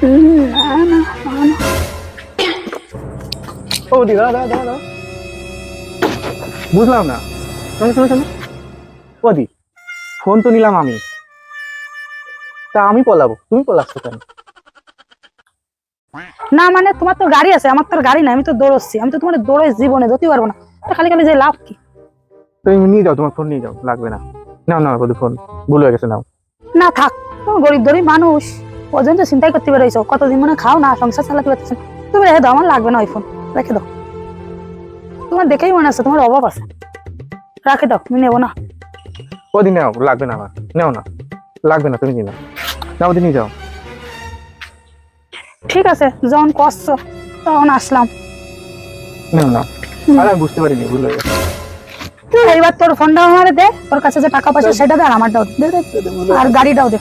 না না না। ও দি দাঁড়া দাঁড়া দাঁড়া দাঁড়া। বুঝলাম না, শোনো শোনো শোনো, ও দি ফোন তো নিলাম আমি, তা আমি পলাবো, তুমি পলাচ্ছ কেন? না মানে তোমার তো গাড়ি আছে, আমার তো আর গাড়ি নাই, আমি তো দৌড়চ্ছি, আমি তো তোমার দৌড়ে জীবনে ধরতে পারবো না, তা খালি খালি যে লাভ কি? তুমি নিয়ে যাও, তোমার ফোন নিয়ে যাও, লাগবে না। নাও নাও বধু, ফোন ভুল হয়ে গেছে, নাও। না থাক, তুমি গরিব দরিব মানুষ, পর্যন্ত চিন্তাই করতে পেরেছো, কতদিন মনে খাও না, সংসার চালাতে পারতেছো না। তুমি রেখে দাও, আমার লাগবে না ওই ফোন, রেখে দাও। তোমার দেখেই মনে আছে তোমার অভাব আছে, রাখে দাও, আমি নেবো না। ও দি নাও, লাগবে না আমার, নাও না, লাগবে না, তুমি নিয়ে নাও, নাও দি নিয়ে যাও। ঠিক আছে, যখন করছো তখন আসলাম। নাও নাও, আর আমি বুঝতে পারিনি, ভুল হয়ে গেছে। এইবার তোর ফোনটা আমারে দে, তোর কাছে যে টাকা পয়সা সেটা দে, আর আমারটাও দে, দে, দে। আর গাড়িটাও দে।